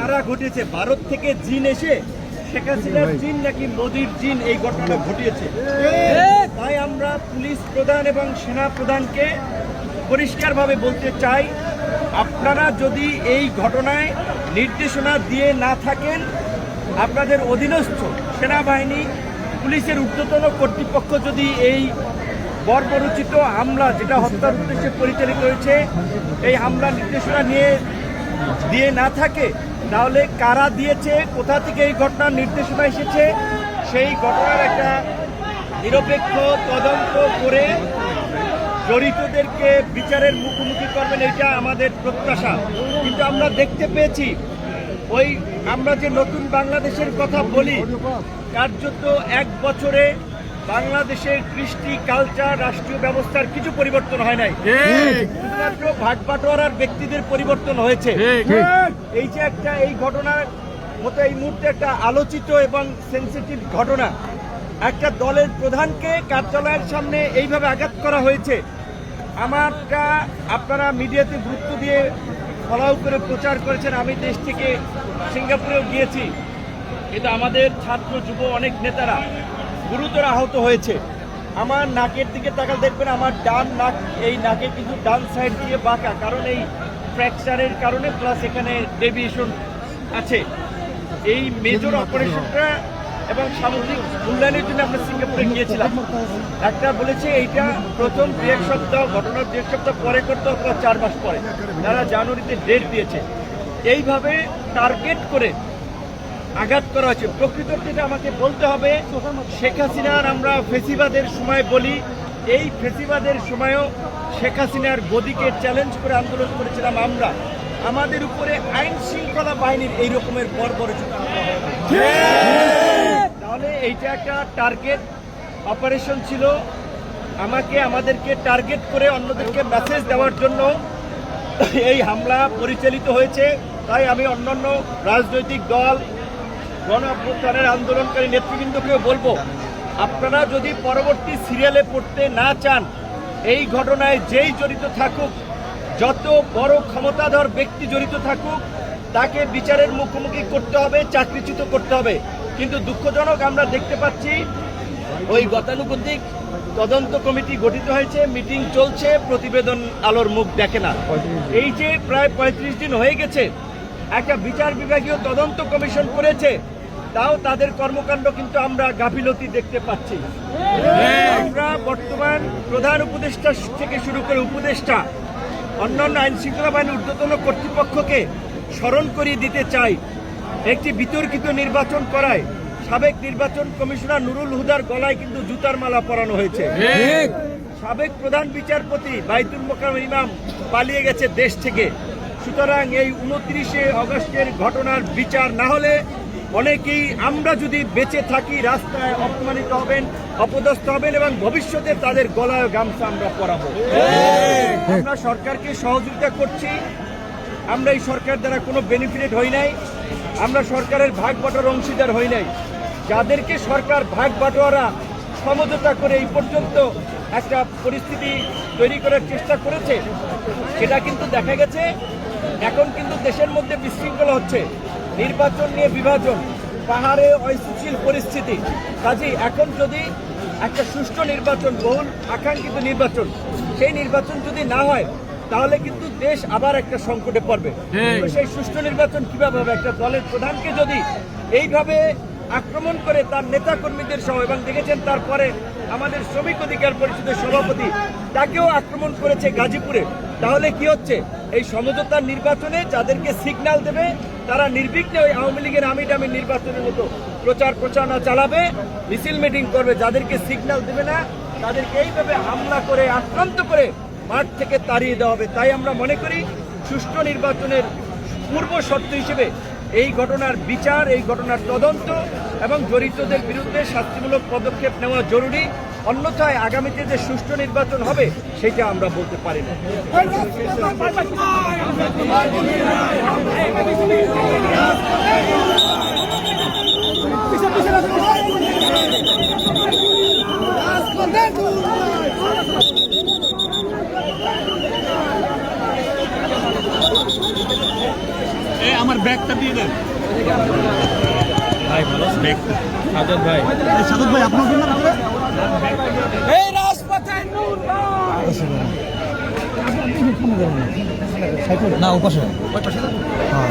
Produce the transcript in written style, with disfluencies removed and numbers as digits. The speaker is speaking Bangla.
কারা ঘটিয়েছে? ভারত থেকে জিন এসে শেখ হাসিনার জিন নাকি মোদির জিন এই ঘটনাটা ঘটিয়েছে। তাই আমরা পুলিশ প্রধান এবং সেনা প্রধানকে পরিষ্কারভাবে বলতে চাই, আপনারা যদি এই ঘটনায় নির্দেশনা দিয়ে না থাকেন, আপনাদের অধীনস্থ সেনাবাহিনী পুলিশের ঊর্ধ্বতন কর্তৃপক্ষ যদি এই বর্বরোচিত হামলা, যেটা হত্যার উদ্দেশ্যে পরিচালিত হয়েছে, এই হামলা নির্দেশনা দিয়ে না থাকে, তাহলে কারা দিয়েছে, কোথা থেকে এই ঘটনার নির্দেশনা এসেছে, সেই ঘটনার একটা নিরপেক্ষ তদন্ত করে জড়িতদেরকে বিচারের মুখোমুখি করবেন, এটা আমাদের প্রত্যাশা। কিন্তু আমরা দেখতে পেয়েছি, আমরা যে নতুন বাংলাদেশের কথা বলি, কার্যত 1 বছরে বাংলাদেশের কৃষ্টি, কালচার, রাষ্ট্রীয় ব্যবস্থার কিছু পরিবর্তন হয় নাই, শুধুমাত্র ভাগবাটোয়ারার ব্যক্তিদের পরিবর্তন হয়েছে। এই যে এই ঘটনার মতো এই মুহূর্তে একটা আলোচিত এবং সেন্সিটিভ ঘটনা, একটা দলের প্রধানকে কার্যালয়ের সামনে এইভাবে আঘাত করা হয়েছে। আমারটা আপনারা মিডিয়াতে গুরুত্ব দিয়ে ফলাও করে প্রচার করেছেন। আমি দেশ থেকে সিঙ্গাপুরেও গিয়েছি, কিন্তু আমাদের ছাত্র যুব অনেক নেতারা গুরুতর আহত হয়েছে। আমার নাকের দিকে তাকালে দেখবেন আমার ডান নাক, এই নাকে কিন্তু ডান সাইড দিয়ে বাঁকা, কারণ এই ফ্র্যাকচারের কারণে, প্লাস এখানে ডেভিয়েশন আছে। এই মেজর অপারেশনটা এবং সামগ্রিক মূল্যায়নের জন্য আমরা সিঙ্গাপুরে গিয়েছিলাম। একটা বলেছে এইটা প্রথম 1 সপ্তাহ, ঘটনার 1 সপ্তাহ পরে করতে, অথবা 4 মাস পরে। তারা জানুয়ারিতে ডেট দিয়েছে। এইভাবে টার্গেট করে আঘাত করা হয়েছে। প্রকৃত যেটা আমাকে বলতে হবে, শেখ হাসিনার আমরা ফেসিবাদের সময় বলি, এই ফেসিবাদের সময়ও শেখ হাসিনার গদিকে চ্যালেঞ্জ করে আন্দোলন করেছিলাম আমরা। আমাদের উপরে আইন শৃঙ্খলা বাহিনীর এই রকমের বর্বরোচিত তাহলে এইটা একটা টার্গেট অপারেশন ছিল। আমাদেরকে টার্গেট করে অন্যদেরকে মেসেজ দেওয়ার জন্য এই হামলা পরিচালিত হয়েছে। তাই আমি অন্যান্য রাজনৈতিক দল, গণ অভ্যুত্থানের আন্দোলনকারী নেতৃবৃন্দকেও বলবো, আপনারা যদি পরবর্তী সিরিয়ালে পড়তে না চান, এই ঘটনায় যেই জড়িত থাকুক, যত বড় ক্ষমতাধর ব্যক্তি জড়িত থাকুক, তাকে বিচারের মুখোমুখি করতে হবে, চাকরিচ্যুত করতে হবে। কিন্তু দুঃখজনক আমরা দেখতে পাচ্ছি, ওই গতানুগতিক তদন্ত কমিটি গঠিত হয়েছে, মিটিং চলছে, প্রতিবেদন আলোর মুখ দেখে না। এই যে প্রায় 35 দিন হয়ে গেছে, একটা বিচার বিভাগীয় তদন্ত কমিশন করেছে, তাও তাদের কর্মকাণ্ড কিন্তু আমরা গাফিলতি দেখতে পাচ্ছি। আমরা বর্তমান প্রধান উপদেষ্টা থেকে শুরু করে উপদেষ্টা, অন্যান্য আইন শৃঙ্খলা বাহিনীর ঊর্ধ্বতন কর্তৃপক্ষকে স্মরণ করিয়ে দিতে চাই, একটি বিতর্কিত নির্বাচন করায় সাবেক নির্বাচন কমিশনার নুরুল হুদার গলায় কিন্তু জুতার মালা পরানো হয়েছে। সাবেক প্রধান বিচারপতি বাইতুল মোকাররম ইমাম পালিয়ে গেছে দেশ থেকে। সুতরাং এই 29শে আগস্টের ঘটনার বিচার না হলে অনেকেই, আমরা যদি বেঁচে থাকি, রাস্তায় অপমানিত হবেন, অপদস্থ হবেন, এবং ভবিষ্যতে তাদের গলায় গামছা আমরা পরাবো। আমরা সরকারকে সহযোগিতা করছি, আমরা এই সরকার দ্বারা কোনো বেনিফিট হই নাই, আমরা সরকারের ভাগ বাটোয়ারার অংশীদার হই নাই। যাদেরকে সরকার ভাগ বাটোয়ারা সমঝোতা করে এই পর্যন্ত একটা পরিস্থিতি তৈরি করার চেষ্টা করেছে, সেটা কিন্তু দেখা গেছে এখন কিন্তু দেশের মধ্যে বিশৃঙ্খলা হচ্ছে, নির্বাচন নিয়ে বিভাজন, পাহাড়ে অস্থিতিশীল পরিস্থিতি। কাজেই এখন যদি একটা সুষ্ঠু নির্বাচন, বহুল আকাঙ্ক্ষিত নির্বাচন, সেই নির্বাচন যদি না হয়, তাহলে কিন্তু দেশ আবার একটা সংকটে পড়বে। সেই সুষ্ঠু নির্বাচন কিভাবে হবে? একটা দলের প্রধানকে যদি এইভাবে আক্রমণ করে তার নেতা কর্মীদের সহ, এবং দেখেছেন তারপরে আমাদের শ্রমিক অধিকার পরিষদের সভাপতি, তাকেও আক্রমণ করেছে গাজীপুরে, তাহলে কি হচ্ছে? এই সমঝোতার নির্বাচনে যাদেরকে সিগন্যাল দেবে, তারা নির্বিঘ্নে ওই আওয়ামী লীগের আমি ডামি নির্বাচনের মতো প্রচার প্রচারণা চালাবে, মিছিল মিটিং করবে। যাদেরকে সিগন্যাল দেবে না, তাদেরকে এইভাবে হামলা করে, আক্রান্ত করে মাঠ থেকে তাড়িয়ে দেওয়া হবে। তাই আমরা মনে করি সুষ্ঠু নির্বাচনের পূর্ব শর্ত হিসেবে এই ঘটনার বিচার, এই ঘটনার তদন্ত এবং জড়িতদের বিরুদ্ধে শাস্তিমূলক পদক্ষেপ নেওয়া জরুরি। অন্যথায় আগামীতে যে সুষ্ঠু নির্বাচন হবে সেটা আমরা বলতে পারি না। আমার ব্যাগ মাইকটা দিয়ে দেন ভাই ভালো সাদত ভাই সাদত ভাই আপনার জন্য এই রাজপথে না ওপাশে হ্যাঁ